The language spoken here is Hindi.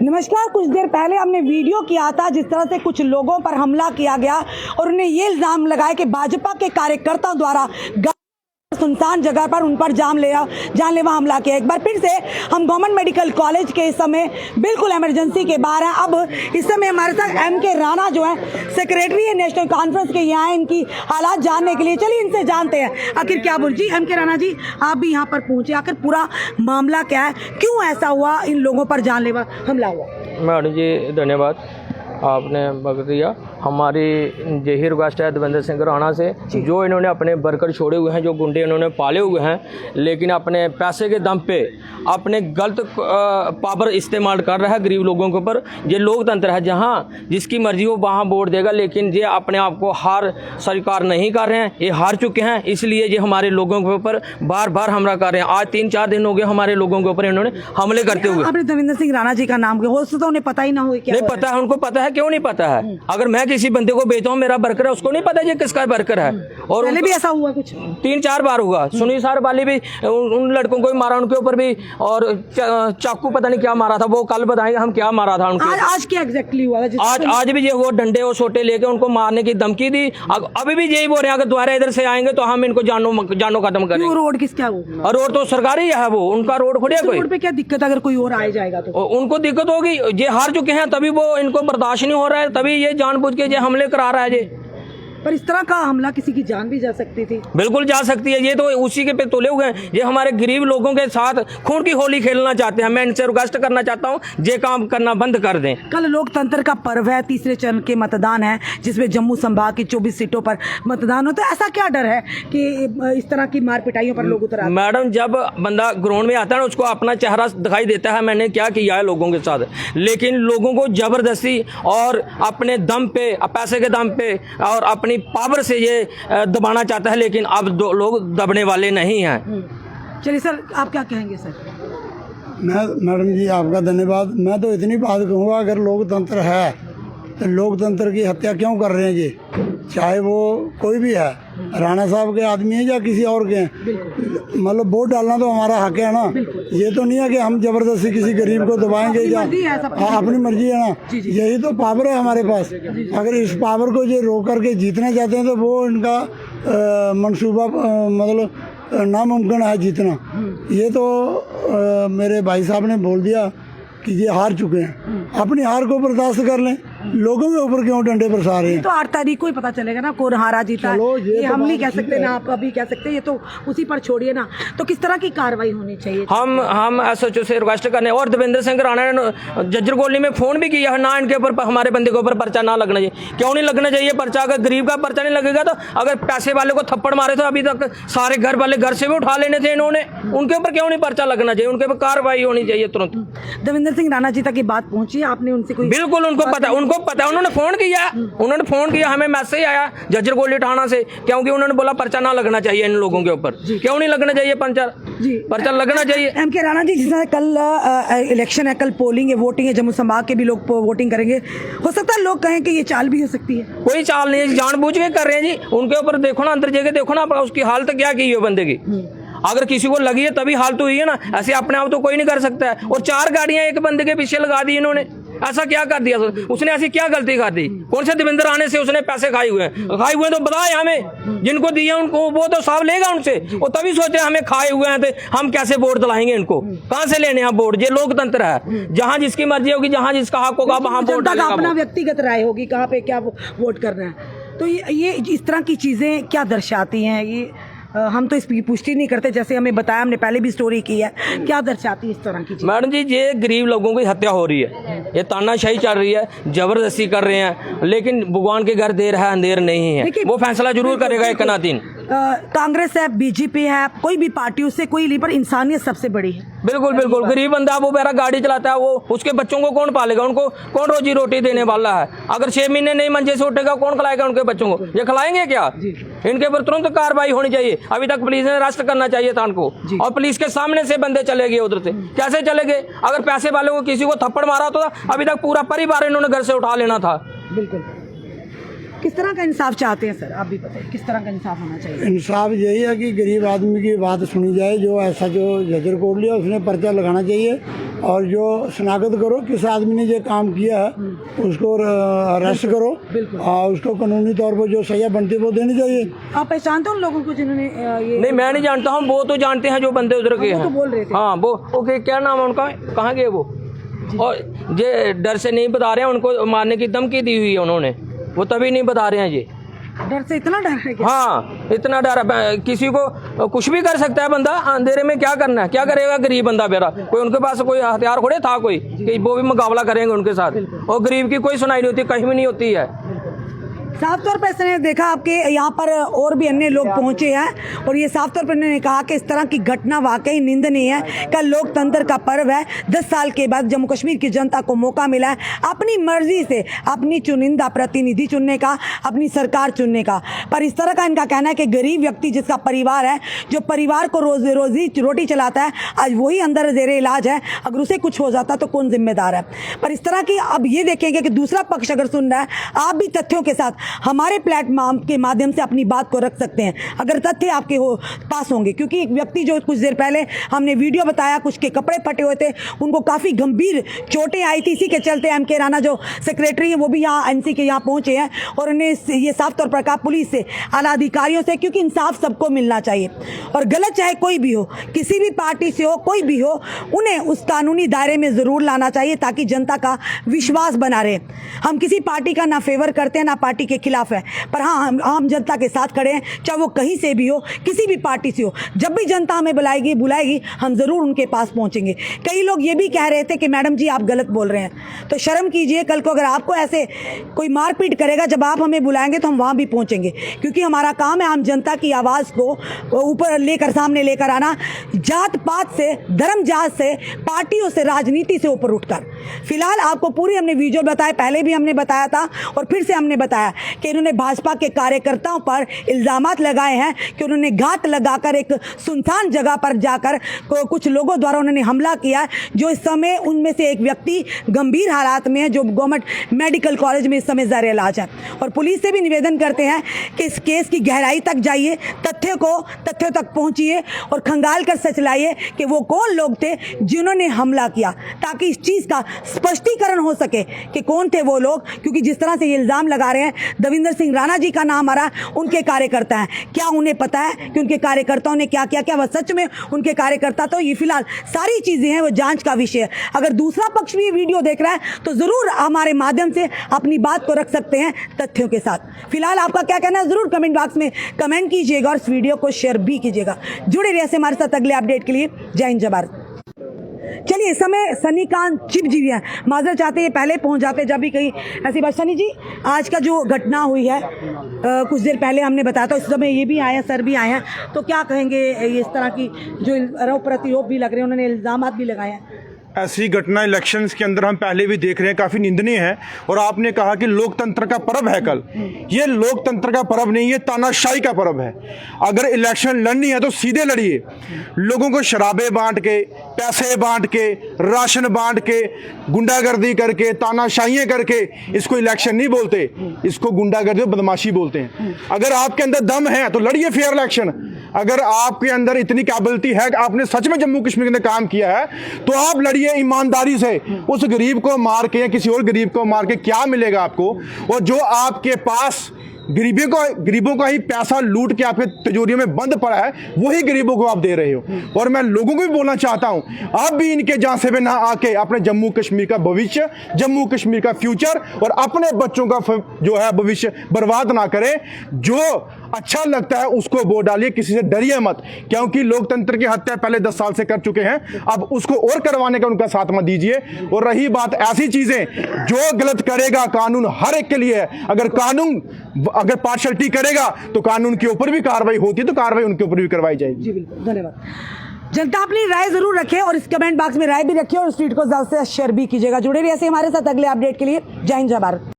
नमस्कार। कुछ देर पहले हमने वीडियो किया था जिस तरह से कुछ लोगों पर हमला किया गया और उन्हें ये इल्ज़ाम लगाया कि भाजपा के कार्यकर्ताओं द्वारा सुनसान जगह पर उन पर जानलेवा हमला किया। एक बार फिर से हम गवर्नमेंट मेडिकल कॉलेज के इस समय बिल्कुल इमरजेंसी के बाहर हैं। अब इस समय हमारे साथ MK राणा जो है सेक्रेटरी है नेशनल कॉन्फ्रेंस के, यहाँ हैं इनकी हालात जानने के लिए। चलिए इनसे जानते हैं आखिर क्या बोल। जी MK राणा जी, आप भी यहाँ पर पहुँचे, आखिर पूरा मामला क्या है, क्यों ऐसा हुआ, इन लोगों पर जानलेवा हमला हुआ? मैडम जी धन्यवाद, आपने वक्त दिया। हमारी यही रिक्वेस्ट है देवेंद्र सिंह राणा से, जो इन्होंने अपने वर्कर छोड़े हुए हैं, जो गुंडे इन्होंने पाले हुए हैं, लेकिन अपने पैसे के दम पे अपने गलत पावर इस्तेमाल कर रहा है गरीब लोगों के ऊपर। ये लोकतंत्र है, जहां जिसकी मर्जी हो वहां वोट देगा, लेकिन ये अपने आप को हार स्वीकार नहीं कर रहे हैं। ये हार चुके हैं, इसलिए ये हमारे लोगों के ऊपर बार बार हमला कर रहे हैं। आज 3-4 दिन हो गए हमारे लोगों के ऊपर इन्होंने हमले करते हुए। आपने देवेंद्र सिंह राणा जी का नाम हो तो उन्हें पता ही ना हो क्या? नहीं पता है, उनको पता है, क्यों नहीं पता है? अगर मैं किसी बंदे को बेचता हूँ, मेरा वर्कर है, उसको नहीं पता ये किसका वर्कर है। और पहले भी ऐसा हुआ कुछ 3-4 बार हुआ। सुनीसार वाली भी उन लड़कों को ही मारा, उनके ऊपर भी, और चाकू पता नहीं क्या मारा था, वो कल बताएंगे हम क्या मारा था उनको। आज क्या एग्जैक्टली हुआ? आज भी ये वो डंडे और सोटे लेके उनको मारने की धमकी दी। अभी भी यही बोल रहे हैं अगर दोबारा इधर से आएंगे तो हम इनको जानो खत्म करेंगे। रोड किसका हो? और रोड तो सरकारी है, वो उनका रोड खोलिए। कोई रोड पे क्या दिक्कत, अगर कोई और आ जाएगा तो उनको दिक्कत होगी। ये हार चुके हैं, तभी वो इनको बर्दाश्त नहीं हो रहा है, तभी ये जानबूझ के ये हमले करा रहा है। ये पर इस तरह का हमला किसी की जान भी जा सकती थी। बिल्कुल जा सकती है, ये तो उसी के पे तुले हुए हैं। ये हमारे गरीब लोगों के साथ खून की होली खेलना चाहते हैं। मैं इनसे रिक्वेस्ट करना चाहता हूँ, ये काम करना बंद कर दें। कल लोकतंत्र का पर्व है, तीसरे चरण के मतदान है, जिसमें जम्मू संभाग की 24 सीटों पर मतदान होता है। ऐसा क्या डर है कि इस तरह की मार पिटाइयों पर लोग उतर आते हैं? मैडम, जब बंदा ग्राउंड में आता है ना, उसको अपना चेहरा दिखाई देता है, मैंने क्या किया है लोगों के साथ। लेकिन लोगों को जबरदस्ती और अपने दम पे, पैसे के दम पे और अपनी पावर से दबाना चाहता है, लेकिन अब लोग दबने वाले नहीं हैं। चलिए सर, आप क्या कहेंगे सर? मैडम जी आपका धन्यवाद। मैं तो इतनी बात कहूँगा, अगर लोकतंत्र है तो लोकतंत्र की हत्या क्यों कर रहे हैं जी? चाहे वो कोई भी है, राणा साहब के आदमी है या किसी और के हैं, मतलब वोट डालना तो हमारा हक है ना। ये तो नहीं है कि हम जबरदस्ती किसी गरीब को दबाएंगे या अपनी मर्जी है ना। यही तो पावर है हमारे पास। अगर इस पावर को ये रोक करके जीतना चाहते हैं तो वो इनका मंसूबा मतलब नामुमकिन है जीतना। ये तो मेरे भाई साहब ने बोल दिया कि ये हार चुके हैं, अपनी हार को बर्दाश्त कर लें। लोगों के ऊपर क्यों डंडे बरसा रहे हैं? तो 8 तारीख को ही पता चलेगा ना कौन हारा जीता। ये हम नहीं कह सकते ना, आप अभी कह सकते, ये तो उसी पर छोड़िए ना। तो किस तरह की कार्रवाई होनी चाहिए? हम SHO से रिक्वेस्ट करने, और देवेंद्र सिंह राणा ने जज्जर कॉलोनी में फोन भी किया है ना, इनके ऊपर, हमारे बंदे के ऊपर पर्चा ना लगना चाहिए। क्यों नहीं लगना चाहिए पर्चा? अगर गरीब का पर्चा नहीं लगेगा तो अगर पैसे वाले को थप्पड़ मारे तो अभी तक सारे घर वाले घर से भी उठा लेने थे इन्होंने, उनके ऊपर क्यों नहीं पर्चा लगना चाहिए? उनके ऊपर कार्रवाई होनी चाहिए तुरंत। देवेंद्र सिंह राणा जी तक ये बात पहुंची, आपने उनसे कोई? बिल्कुल उनको पता, उन्होंने फोन किया, हमें मैसेज आया जज्जर कॉलोनी थाना से, क्योंकि उन्होंने बोला पर्चा ना लगना चाहिए इन लोगों के ऊपर। क्यों नहीं लगना चाहिए पर्चा लगना चाहिए। MK राणा जी, जिस कल इलेक्शन है, कल पोलिंग है, वोटिंग है, जम्मू संभाग के भी लोग वोटिंग करेंगे, हो सकता है लोग कहें कि ये चाल भी हो सकती है। कोई चाल नहीं है, जानबूझ के कर रहे हैं जी। उनके ऊपर देखो ना, अंदर जगह देखो ना, उसकी हालत क्या की है बंदे की। अगर किसी को लगी है तभी हालत हुई है ना, ऐसे अपने आप तो कोई नहीं कर सकता है। और 4 गाड़ियां एक बंदे के पीछे लगा दी इन्होंने। ऐसा क्या कर दिया उसने? ऐसी क्या गलती कर दी? कौन से देवेंद्र आने से उसने पैसे खाए हुए तो बताए हमें, जिनको दिए उनको वो तो साफ लेगा उनसे। और तभी सोचे हमें खाए हुए हैं तो हम कैसे वोट दिलाएंगे इनको? कहां से लेने हैं वोट? ये लोकतंत्र है, जहां जिसकी मर्जी होगी, जहां जिसका हक होगा वहां वोट डालेगा। अपना व्यक्तिगत राय होगी कहाँ पे क्या वोट करना है। तो ये इस तरह की चीजें क्या दर्शाती हैं? ये हम तो इसकी पुष्टि नहीं करते, जैसे हमें बताया, हमने पहले भी स्टोरी की है। क्या दर्शाती है इस तरह की चीज़? मैडम जी, ये गरीब लोगों की हत्या हो रही है, ये तानाशाही चल रही है, जबरदस्ती कर रहे हैं, लेकिन भगवान के घर देर है अंधेर नहीं है। वो फैसला जरूर करेगा एक ना दिन। कांग्रेस है, BJP है, कोई भी पार्टी, उससे कोई नहीं, पर इंसानियत सबसे बड़ी है। बिल्कुल बिल्कुल। गरीब बंदा वो बेरा गाड़ी चलाता है, वो उसके बच्चों को कौन पालेगा? उनको कौन रोजी रोटी देने वाला है? अगर 6 महीने नहीं मंजे से उठेगा, कौन खिलाएगा उनके बच्चों को? ये खिलाएंगे क्या? इनके ऊपर तुरंत कार्रवाई होनी चाहिए। अभी तक पुलिस ने अरेस्ट करना चाहिए था उनको, और पुलिस के सामने से बंदे चले गए उधर से। कैसे चले गए? अगर पैसे वाले को किसी को थप्पड़ मारा तो अभी तक पूरा परिवार इन्होंने घर से उठा लेना था। बिल्कुल। किस तरह का इंसाफ चाहते हैं सर, आप भी बताइए किस तरह का इंसाफ होना चाहिए? इंसाफ यही है कि गरीब आदमी की बात सुनी जाए। जो ऐसा जो जजर कोट लिया उसने पर्चा लगाना चाहिए, और जो शनाख्त करो किस आदमी ने ये काम किया है उसको अरेस्ट करो, और उसको कानूनी तौर पर जो सजा बनती है वो देनी चाहिए। आप पहचानते हो उन लोगों को जिन्होंने ये? नहीं, मैं नहीं जानता हूँ, वो तो जानते हैं जो बंदे उधर के वो हैं। तो बोल रहे थे। हाँ, वो ओके, क्या नाम है उनका, कहाँ गए वो? और ये डर से नहीं बता रहे हैं, उनको मारने की धमकी दी हुई है उन्होंने, वो तभी नहीं बता रहे हैं। ये डर से इतना डर है क्या? हाँ, इतना डर है, किसी को कुछ भी कर सकता है बंदा। अंधेरे में क्या करना है, क्या करेगा गरीब बंदा बेरा? कोई उनके पास कोई हथियार थोड़े था कोई कि वो भी मुकाबला करेंगे उनके साथ। और गरीब की कोई सुनाई नहीं होती, कहीं भी नहीं होती है। साफ तौर पर इसने देखा आपके यहाँ पर और भी अन्य लोग पहुंचे हैं, और ये साफ तौर पर इन्होंने कहा कि इस तरह की घटना वाकई निंदनीय है। कल लोकतंत्र का पर्व है, 10 साल के बाद जम्मू कश्मीर की जनता को मौका मिला है अपनी मर्जी से अपनी चुनिंदा प्रतिनिधि चुनने का, अपनी सरकार चुनने का। पर इस तरह का इनका कहना है कि गरीब व्यक्ति जिसका परिवार है, जो परिवार को रोजी रोटी चलाता है, आज वही अंदर जेरे इलाज है, अगर उसे कुछ हो जाता तो कौन जिम्मेदार है? पर इस तरह की अब ये देखेंगे कि दूसरा पक्ष अगर सुन रहा है, आप भी तथ्यों के साथ हमारे प्लेटफॉर्म के माध्यम से अपनी बात को रख सकते हैं, अगर तथ्य आपके पास होंगे। क्योंकि एक व्यक्ति जो कुछ देर पहले हमने वीडियो बताया, कुछ के कपड़े फटे हुए थे, उनको काफ़ी गंभीर चोटें आई थी। इसी के चलते एम.के. राणा जो सेक्रेटरी हैं वो भी यहाँ एनसी के यहाँ पहुँचे हैं, और उन्हें ये साफ तौर पर कहा पुलिस से, आला अधिकारियों से, क्योंकि इंसाफ सबको मिलना चाहिए। और गलत चाहे कोई भी हो, किसी भी पार्टी से हो, कोई भी हो, उन्हें उस कानूनी दायरे में ज़रूर लाना चाहिए ताकि जनता का विश्वास बना रहे। हम किसी पार्टी का ना फेवर करते हैं ना पार्टी के खिलाफ है, पर हाँ हम आम जनता के साथ खड़े हैं, चाहे वो कहीं से भी हो, किसी भी पार्टी से हो। जब भी जनता हमें बुलाएगी हम ज़रूर उनके पास पहुंचेंगे। कई लोग ये भी कह रहे थे कि मैडम जी आप गलत बोल रहे हैं, तो शर्म कीजिए। कल को अगर आपको ऐसे कोई मारपीट करेगा, जब आप हमें बुलाएंगे तो हम वहाँ भी पहुँचेंगे, क्योंकि हमारा काम है आम जनता की आवाज़ को ऊपर लेकर, सामने लेकर आना, जात पात से, धर्म जात से, पार्टियों से, राजनीति से ऊपर उठकर। फिलहाल आपको पूरी हमने वीडियो बताया, पहले भी हमने बताया था और फिर से हमने बताया कि इन्होंने भाजपा के कार्यकर्ताओं पर इल्जामात लगाए हैं कि उन्होंने घात लगाकर एक सुनसान जगह पर जाकर कुछ लोगों द्वारा उन्होंने हमला किया, जो इस समय उनमें से एक व्यक्ति गंभीर हालात में है, जो गवर्नमेंट मेडिकल कॉलेज में इस समय ज़ेरे इलाज है। और पुलिस से भी निवेदन करते हैं कि इस केस की गहराई तक जाइए, तथ्यों तक पहुंचिए और खंगाल कर सच लाइए कि वो कौन लोग थे जिन्होंने हमला किया, ताकि इस चीज़ का स्पष्टीकरण हो सके कि कौन थे वो लोग। क्योंकि जिस तरह से ये इल्ज़ाम लगा रहे हैं, दविंदर सिंह राणा जी का नाम आ रहा है, उनके कार्यकर्ता हैं, क्या उन्हें पता है कि उनके कार्यकर्ताओं ने क्या किया? क्या वह सच में उनके कार्यकर्ता? तो ये फिलहाल सारी चीज़ें हैं, वो जांच का विषय है। अगर दूसरा पक्ष भी वीडियो देख रहा है तो ज़रूर हमारे माध्यम से अपनी बात को रख सकते हैं तथ्यों के साथ। फिलहाल आपका क्या कहना है ज़रूर कमेंट बॉक्स में कमेंट कीजिएगा और इस वीडियो को शेयर भी कीजिएगा। जुड़े रहिए हमारे साथ अगले अपडेट के लिए। जय हिंद, जय भारत। चलिए, इस समय सन्नीकांत चिप जी भी हैं, माजरत चाहते हैं पहले पहुंच जाते जब भी कहीं ऐसी बात। सनी जी, आज का जो घटना हुई है कुछ देर पहले हमने बताया था, इस समय ये भी आए हैं, सर भी आए हैं, तो क्या कहेंगे इस तरह की जो आरोप प्रत्यारोप भी लग रहे हैं, उन्होंने इल्जामात भी लगाए हैं? ऐसी घटना इलेक्शंस के अंदर हम पहले भी देख रहे हैं, काफ़ी निंदनीय है। और आपने कहा कि लोकतंत्र का पर्व है कल, ये लोकतंत्र का पर्व नहीं, ये तानाशाही का पर्व है। अगर इलेक्शन लड़नी है तो सीधे लड़िए, लोगों को शराबें बांट के, पैसे बांट के, राशन बांट के, गुंडागर्दी करके, तानाशाहियाँ करके इसको इलेक्शन नहीं बोलते, इसको गुंडागर्दी और बदमाशी बोलते हैं। अगर आपके अंदर दम है तो लड़िए फेयर इलेक्शन। अगर आपके अंदर इतनी काबिलियत है कि आपने सच में जम्मू कश्मीर के अंदर काम किया है तो आप लड़िए ईमानदारी से। उस गरीब को मार के या किसी और गरीब को मार के क्या मिलेगा आपको? और जो आपके पास गरीबों का ही पैसा लूट के आपके तिजोरियों में बंद पड़ा है, वही गरीबों को आप दे रहे हो। और मैं लोगों को भी बोलना चाहता हूं, आप भी इनके झांसे में ना आके अपने जम्मू कश्मीर का भविष्य, जम्मू कश्मीर का फ्यूचर और अपने बच्चों का जो है भविष्य बर्बाद ना करें। जो अच्छा लगता है उसको वोट डालिए, किसी से डरिए मत, क्योंकि लोकतंत्र की हत्या पहले 10 साल से कर चुके हैं, अब उसको और करवाने का उनका साथ मत दीजिए। और रही बात ऐसी चीजें, जो गलत करेगा कानून हर एक के लिए है। अगर पार्शलिटी करेगा तो कानून के ऊपर भी कार्रवाई होती है, तो कार्रवाई उनके ऊपर भी करवाई जाएगी। जी बिल्कुल, धन्यवाद। जनता अपनी राय जरूर रखे और इस कमेंट बॉक्स में राय भी रखिए और इस वीडियो को ज्यादा से शेयर भी कीजिएगा। जुड़े रहिए ऐसे हमारे साथ अगले अपडेट के लिए। जय हिंद, जय भारत।